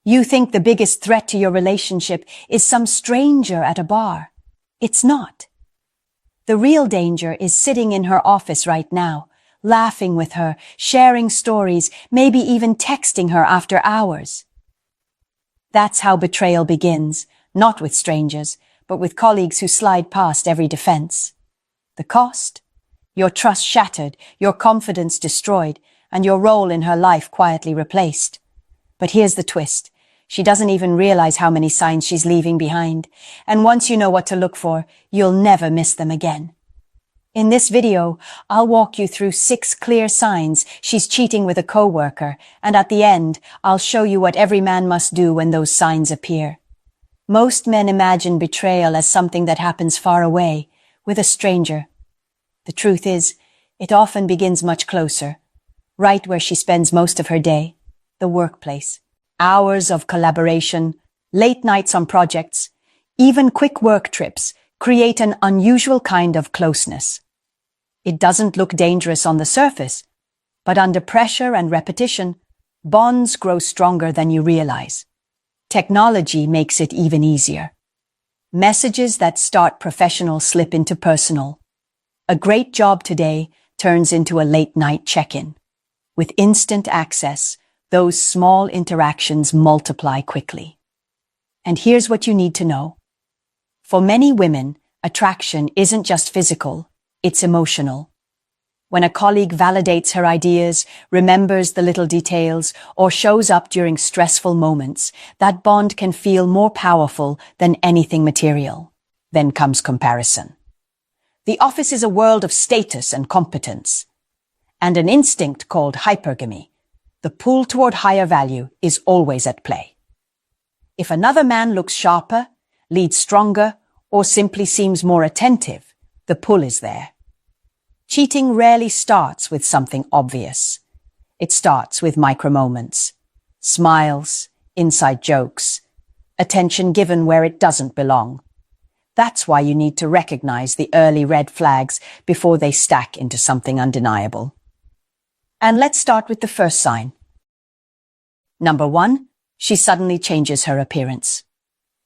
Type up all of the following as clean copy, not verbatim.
You think the biggest threat to your relationship is some stranger at a bar. It's not. The real danger is sitting in her office right now, laughing with her, sharing stories, maybe even texting her after hours. That's how betrayal begins, not with strangers, but with colleagues who slide past every defense. The cost? Your trust shattered, your confidence destroyed, and your role in her life quietly replaced. But here's the twist. She doesn't even realize how many signs she's leaving behind. And once you know what to look for, you'll never miss them again. In this video, I'll walk you through 6 clear signs she's cheating with a coworker, and at the end, I'll show you what every man must do when those signs appear. Most men imagine betrayal as something that happens far away, with a stranger. The truth is, it often begins much closer, right where she spends most of her day, the workplace. Hours of collaboration, late nights on projects, even quick work trips create an unusual kind of closeness. It doesn't look dangerous on the surface, but under pressure and repetition, bonds grow stronger than you realize. Technology makes it even easier. Messages that start professional slip into personal. A great job today turns into a late-night check-in. With instant access, those small interactions multiply quickly. And here's what you need to know. For many women, attraction isn't just physical, it's emotional. When a colleague validates her ideas, remembers the little details, or shows up during stressful moments, that bond can feel more powerful than anything material. Then comes comparison. The office is a world of status and competence, and an instinct called hypergamy. The pull toward higher value is always at play. If another man looks sharper, leads stronger, or simply seems more attentive, the pull is there. Cheating rarely starts with something obvious. It starts with micro-moments, smiles, inside jokes, attention given where it doesn't belong. That's why you need to recognize the early red flags before they stack into something undeniable. And let's start with the first sign. Number 1, she suddenly changes her appearance.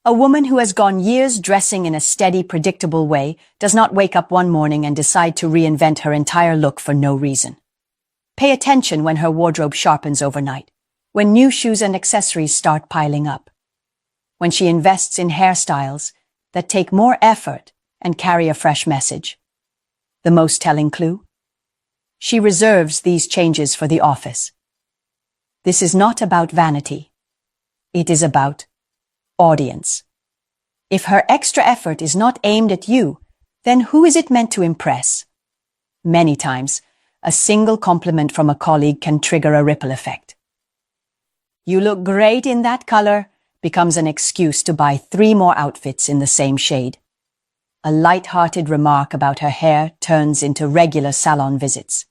A woman who has gone years dressing in a steady, predictable way does not wake up one morning and decide to reinvent her entire look for no reason. Pay attention when her wardrobe sharpens overnight, when new shoes and accessories start piling up, when she invests in hairstyles that take more effort and carry a fresh message. The most telling clue? She reserves these changes for the office. This is not about vanity. It is about audience. If her extra effort is not aimed at you, then who is it meant to impress? Many times, a single compliment from a colleague can trigger a ripple effect. "You look great in that color," becomes an excuse to buy 3 more outfits in the same shade. A light-hearted remark about her hair turns into regular salon visits.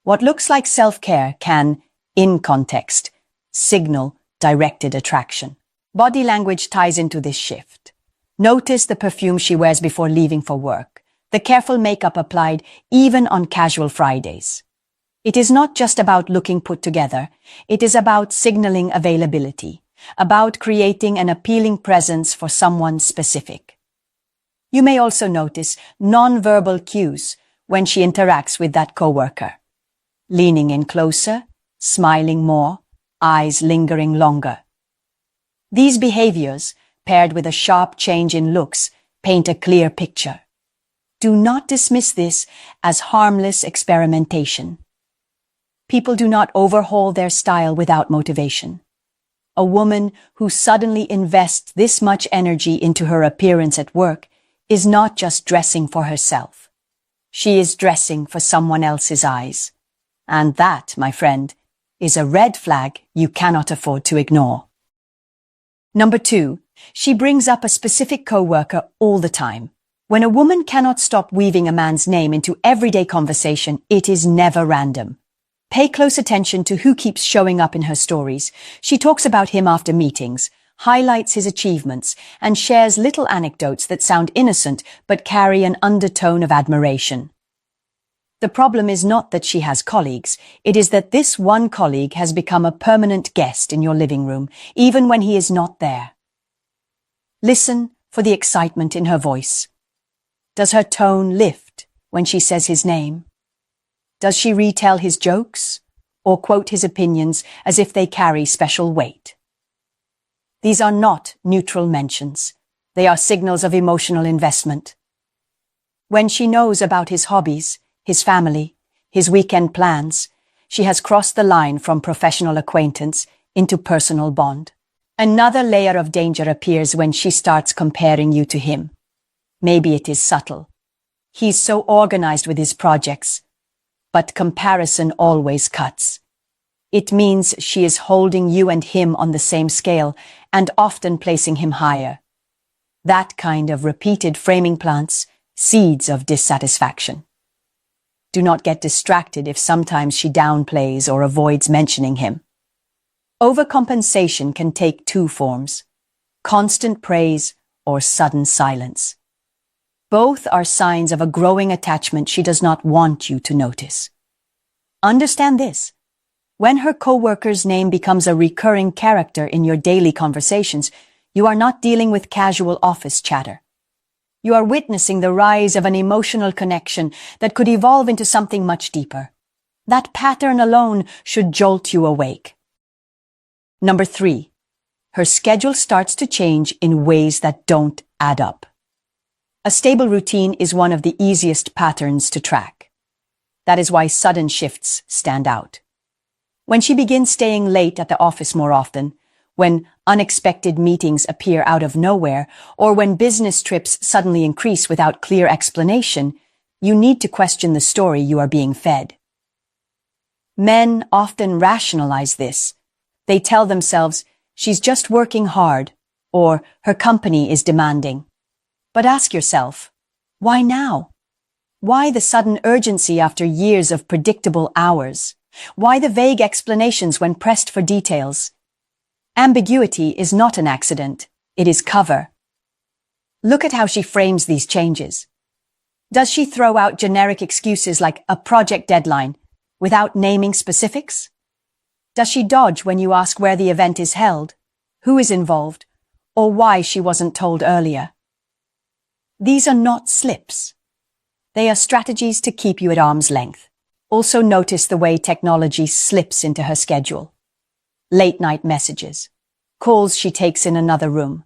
What looks like self-care can, in context, signal directed attraction. Body language ties into this shift. Notice the perfume she wears before leaving for work, the careful makeup applied even on casual Fridays. It is not just about looking put together, it is about signaling availability, about creating an appealing presence for someone specific. You may also notice non-verbal cues when she interacts with that coworker. Leaning in closer, smiling more, eyes lingering longer. These behaviors, paired with a sharp change in looks, paint a clear picture. Do not dismiss this as harmless experimentation. People do not overhaul their style without motivation. A woman who suddenly invests this much energy into her appearance at work is not just dressing for herself. She is dressing for someone else's eyes. And that, my friend, is a red flag you cannot afford to ignore. Number 2, she brings up a specific coworker all the time. When a woman cannot stop weaving a man's name into everyday conversation, it is never random. Pay close attention to who keeps showing up in her stories. She talks about him after meetings, highlights his achievements, and shares little anecdotes that sound innocent but carry an undertone of admiration. The problem is not that she has colleagues, it is that this one colleague has become a permanent guest in your living room, even when he is not there. Listen for the excitement in her voice. Does her tone lift when she says his name? Does she retell his jokes or quote his opinions as if they carry special weight? These are not neutral mentions. They are signals of emotional investment. When she knows about his hobbies, his family, his weekend plans, she has crossed the line from professional acquaintance into personal bond. Another layer of danger appears when she starts comparing you to him. Maybe it is subtle. He's so organized with his projects, but comparison always cuts. It means she is holding you and him on the same scale and often placing him higher. That kind of repeated framing plants seeds of dissatisfaction. Do not get distracted if sometimes she downplays or avoids mentioning him. Overcompensation can take two forms: constant praise or sudden silence. Both are signs of a growing attachment she does not want you to notice. Understand this. When her coworker's name becomes a recurring character in your daily conversations, you are not dealing with casual office chatter. You are witnessing the rise of an emotional connection that could evolve into something much deeper. That pattern alone should jolt you awake. Number 3. Her schedule starts to change in ways that don't add up. A stable routine is one of the easiest patterns to track. That is why sudden shifts stand out. When she begins staying late at the office more often, when unexpected meetings appear out of nowhere, or when business trips suddenly increase without clear explanation, you need to question the story you are being fed. Men often rationalize this. They tell themselves, she's just working hard, or her company is demanding. But ask yourself, why now? Why the sudden urgency after years of predictable hours? Why the vague explanations when pressed for details? Ambiguity is not an accident, it is cover. Look at how she frames these changes. Does she throw out generic excuses like a project deadline without naming specifics? Does she dodge when you ask where the event is held, who is involved, or why she wasn't told earlier? These are not slips. They are strategies to keep you at arm's length. Also notice the way technology slips into her schedule. Late-night messages, calls she takes in another room.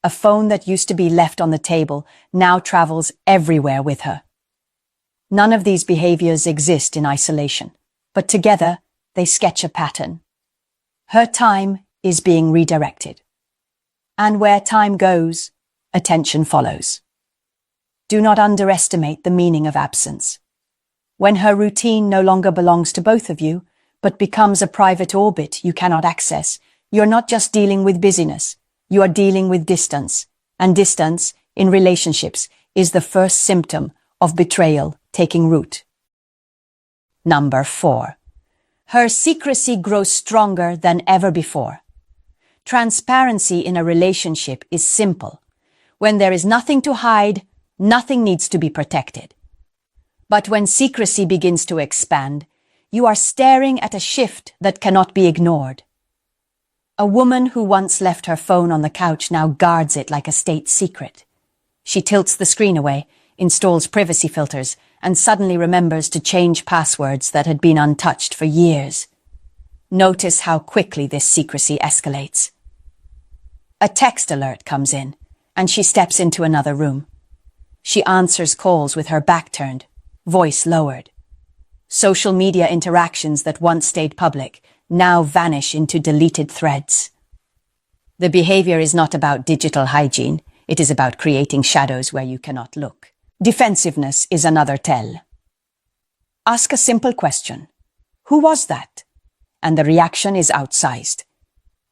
A phone that used to be left on the table now travels everywhere with her. None of these behaviors exist in isolation, but together they sketch a pattern. Her time is being redirected. And where time goes, attention follows. Do not underestimate the meaning of absence. When her routine no longer belongs to both of you, but becomes a private orbit you cannot access, you're not just dealing with busyness, you are dealing with distance. And distance, in relationships, is the first symptom of betrayal taking root. Number 4. Her secrecy grows stronger than ever before. Transparency in a relationship is simple. When there is nothing to hide, nothing needs to be protected. But when secrecy begins to expand, you are staring at a shift that cannot be ignored. A woman who once left her phone on the couch now guards it like a state secret. She tilts the screen away, installs privacy filters, and suddenly remembers to change passwords that had been untouched for years. Notice how quickly this secrecy escalates. A text alert comes in, and she steps into another room. She answers calls with her back turned, voice lowered. Social media interactions that once stayed public now vanish into deleted threads. The behavior is not about digital hygiene, it is about creating shadows where you cannot look. Defensiveness is another tell. Ask a simple question. Who was that? And the reaction is outsized.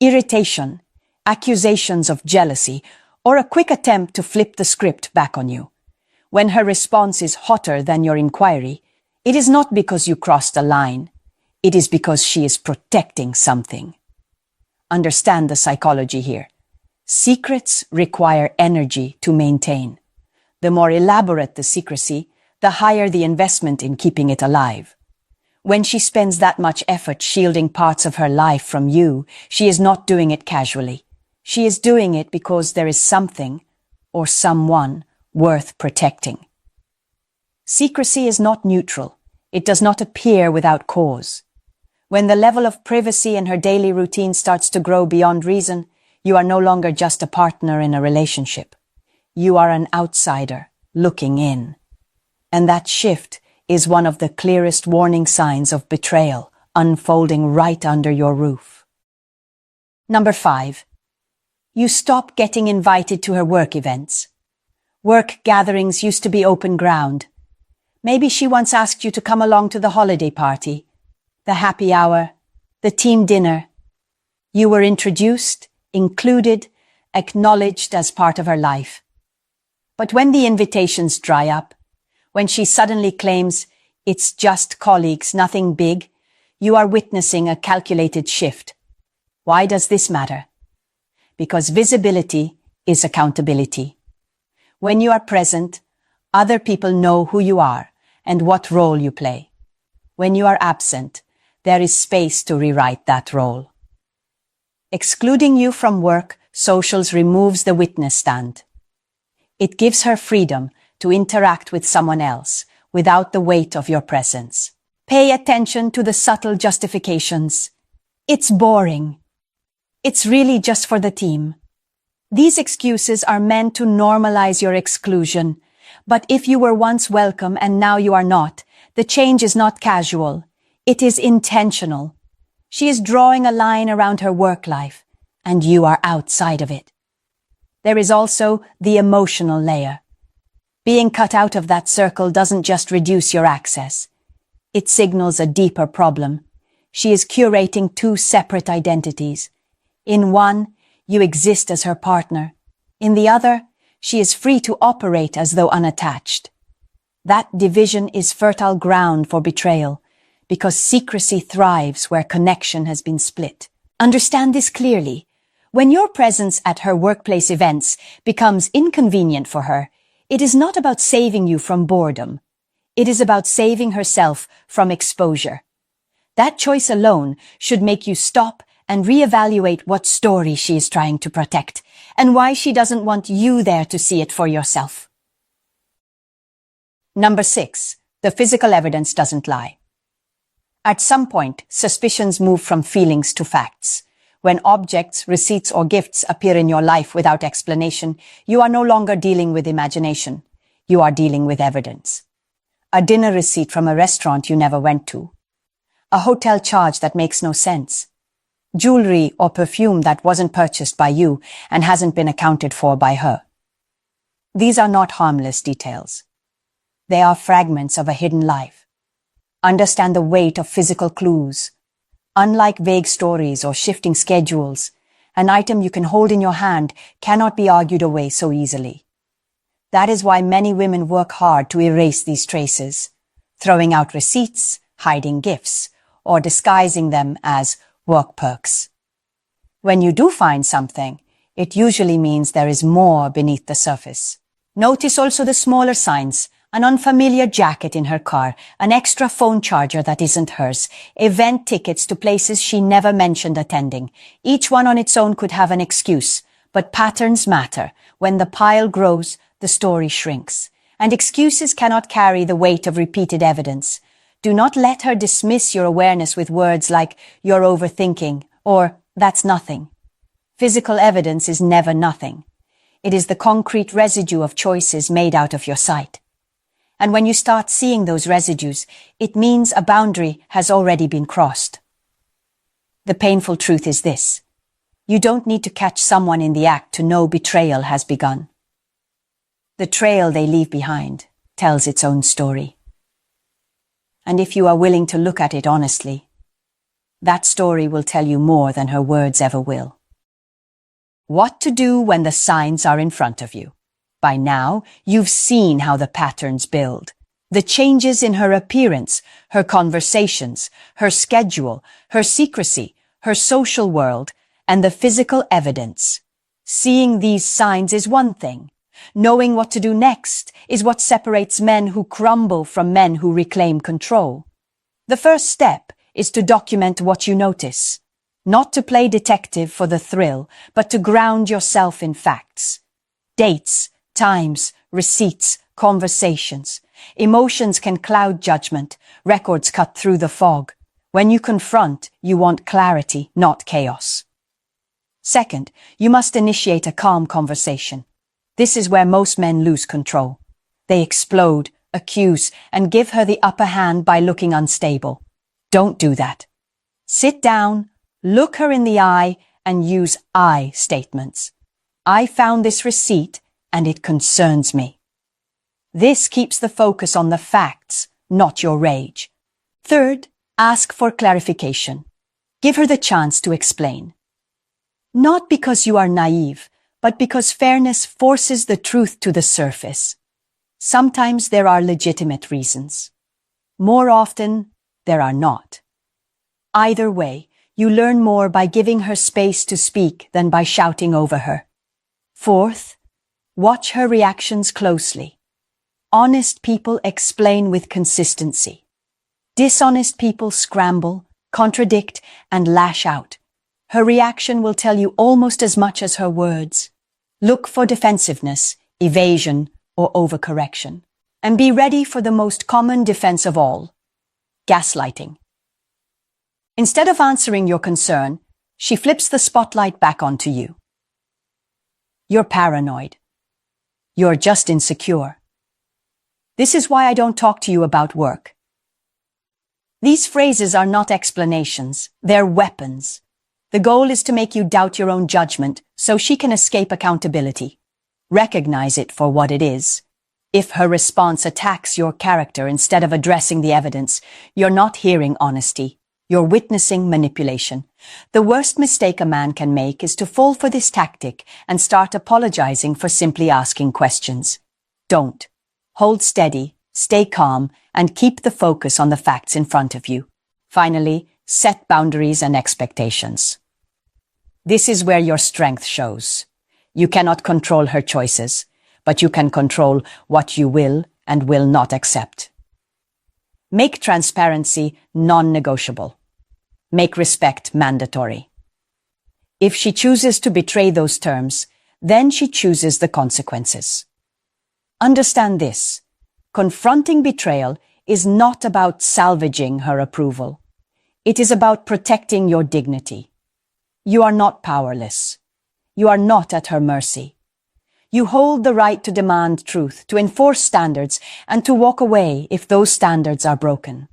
Irritation, accusations of jealousy, or a quick attempt to flip the script back on you. When her response is hotter than your inquiry, it is not because you crossed a line. It is because she is protecting something. Understand the psychology here. Secrets require energy to maintain. The more elaborate the secrecy, the higher the investment in keeping it alive. When she spends that much effort shielding parts of her life from you, she is not doing it casually. She is doing it because there is something, or someone, worth protecting. Secrecy is not neutral. It does not appear without cause. When the level of privacy in her daily routine starts to grow beyond reason, you are no longer just a partner in a relationship. You are an outsider looking in. And that shift is one of the clearest warning signs of betrayal unfolding right under your roof. Number 5. You stop getting invited to her work events. Work gatherings used to be open ground. Maybe she once asked you to come along to the holiday party, the happy hour, the team dinner. You were introduced, included, acknowledged as part of her life. But when the invitations dry up, when she suddenly claims it's just colleagues, nothing big, you are witnessing a calculated shift. Why does this matter? Because visibility is accountability. When you are present, other people know who you are and what role you play. When you are absent, there is space to rewrite that role. Excluding you from work, socials removes the witness stand. It gives her freedom to interact with someone else without the weight of your presence. Pay attention to the subtle justifications. It's boring. It's really just for the team. These excuses are meant to normalize your exclusion. But if you were once welcome and now you are not, the change is not casual. It is intentional. She is drawing a line around her work life, and you are outside of it. There is also the emotional layer. Being cut out of that circle doesn't just reduce your access. It signals a deeper problem. She is curating two separate identities. In one, you exist as her partner. In the other, she is free to operate as though unattached. That division is fertile ground for betrayal, because secrecy thrives where connection has been split. Understand this clearly. When your presence at her workplace events becomes inconvenient for her, it is not about saving you from boredom. It is about saving herself from exposure. That choice alone should make you stop and reevaluate what story she is trying to protect, and why she doesn't want you there to see it for yourself. Number 6. The physical evidence doesn't lie. At some point, suspicions move from feelings to facts. When objects, receipts, or gifts appear in your life without explanation, you are no longer dealing with imagination. You are dealing with evidence. A dinner receipt from a restaurant you never went to. A hotel charge that makes no sense. Jewelry or perfume that wasn't purchased by you and hasn't been accounted for by her. These are not harmless details. They are fragments of a hidden life. Understand the weight of physical clues. Unlike vague stories or shifting schedules, an item you can hold in your hand cannot be argued away so easily. That is why many women work hard to erase these traces, throwing out receipts, hiding gifts, or disguising them as work perks. When you do find something, it usually means there is more beneath the surface. Notice also the smaller signs: an unfamiliar jacket in her car, an extra phone charger that isn't hers, event tickets to places she never mentioned attending. Each one on its own could have an excuse, but patterns matter. When the pile grows, the story shrinks, and excuses cannot carry the weight of repeated evidence. Do not let her dismiss your awareness with words like, "You're overthinking," or "That's nothing." Physical evidence is never nothing. It is the concrete residue of choices made out of your sight. And when you start seeing those residues, it means a boundary has already been crossed. The painful truth is this: you don't need to catch someone in the act to know betrayal has begun. The trail they leave behind tells its own story. And if you are willing to look at it honestly, that story will tell you more than her words ever will. What to do when the signs are in front of you. By now, you've seen how the patterns build. The changes in her appearance, her conversations, her schedule, her secrecy, her social world, and the physical evidence. Seeing these signs is one thing. Knowing what to do next is what separates men who crumble from men who reclaim control. The first step is to document what you notice. Not to play detective for the thrill, but to ground yourself in facts. Dates, times, receipts, conversations. Emotions can cloud judgment, records cut through the fog. When you confront, you want clarity, not chaos. Second, you must initiate a calm conversation. This is where most men lose control. They explode, accuse, and give her the upper hand by looking unstable. Don't do that. Sit down, look her in the eye, and use I statements. I found this receipt, and it concerns me. This keeps the focus on the facts, not your rage. Third, ask for clarification. Give her the chance to explain. Not because you are naive, but because fairness forces the truth to the surface. Sometimes there are legitimate reasons. More often, there are not. Either way, you learn more by giving her space to speak than by shouting over her. Fourth, watch her reactions closely. Honest people explain with consistency. Dishonest people scramble, contradict, and lash out. Her reaction will tell you almost as much as her words. Look for defensiveness, evasion, or overcorrection. And be ready for the most common defense of all, gaslighting. Instead of answering your concern, she flips the spotlight back onto you. You're paranoid. You're just insecure. This is why I don't talk to you about work. These phrases are not explanations, they're weapons. The goal is to make you doubt your own judgment so she can escape accountability. Recognize it for what it is. If her response attacks your character instead of addressing the evidence, you're not hearing honesty. You're witnessing manipulation. The worst mistake a man can make is to fall for this tactic and start apologizing for simply asking questions. Don't. Hold steady, stay calm, and keep the focus on the facts in front of you. Finally, set boundaries and expectations. This is where your strength shows. You cannot control her choices, but you can control what you will and will not accept. Make transparency non-negotiable. Make respect mandatory. If she chooses to betray those terms, then she chooses the consequences. Understand this. Confronting betrayal is not about salvaging her approval. It is about protecting your dignity. You are not powerless. You are not at her mercy. You hold the right to demand truth, to enforce standards, and to walk away if those standards are broken.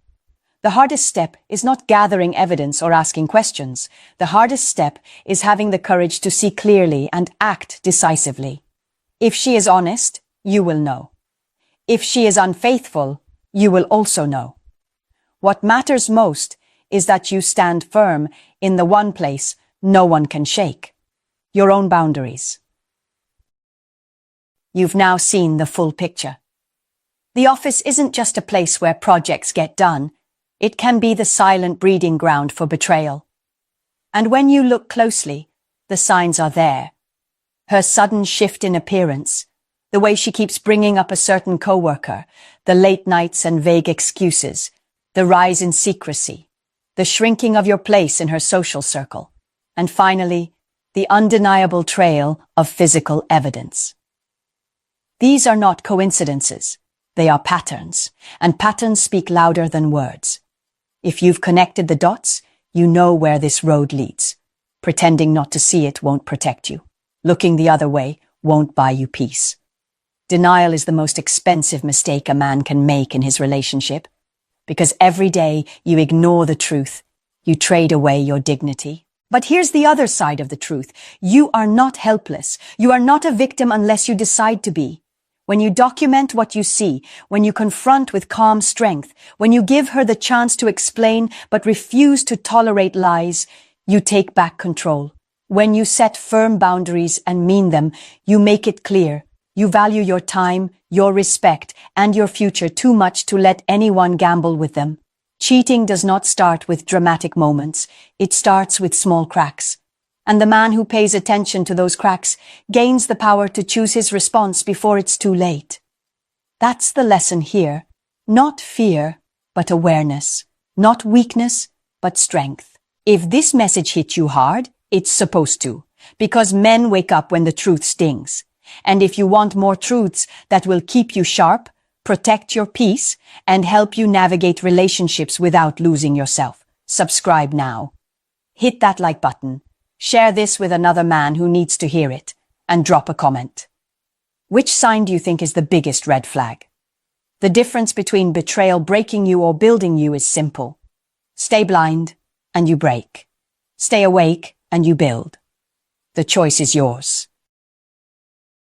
The hardest step is not gathering evidence or asking questions. The hardest step is having the courage to see clearly and act decisively. If she is honest, you will know. If she is unfaithful, you will also know. What matters most is that you stand firm in the one place no one can shake. Your own boundaries. You've now seen the full picture. The office isn't just a place where projects get done. It can be the silent breeding ground for betrayal. And when you look closely, the signs are there. Her sudden shift in appearance, the way she keeps bringing up a certain coworker, the late nights and vague excuses, the rise in secrecy, the shrinking of your place in her social circle, and finally, the undeniable trail of physical evidence. These are not coincidences. They are patterns, and patterns speak louder than words. If you've connected the dots, you know where this road leads. Pretending not to see it won't protect you. Looking the other way won't buy you peace. Denial is the most expensive mistake a man can make in his relationship, because every day you ignore the truth, you trade away your dignity. But here's the other side of the truth. You are not helpless. You are not a victim unless you decide to be. When you document what you see, when you confront with calm strength, when you give her the chance to explain but refuse to tolerate lies, you take back control. When you set firm boundaries and mean them, you make it clear. You value your time, your respect, and your future too much to let anyone gamble with them. Cheating does not start with dramatic moments. It starts with small cracks. And the man who pays attention to those cracks gains the power to choose his response before it's too late. That's the lesson here. Not fear, but awareness. Not weakness, but strength. If this message hit you hard, it's supposed to, because men wake up when the truth stings. And if you want more truths that will keep you sharp, protect your peace, and help you navigate relationships without losing yourself, subscribe now. Hit that like button. Share this with another man who needs to hear it, and drop a comment. Which sign do you think is the biggest red flag? The difference between betrayal breaking you or building you is simple. Stay blind, and you break. Stay awake, and you build. The choice is yours.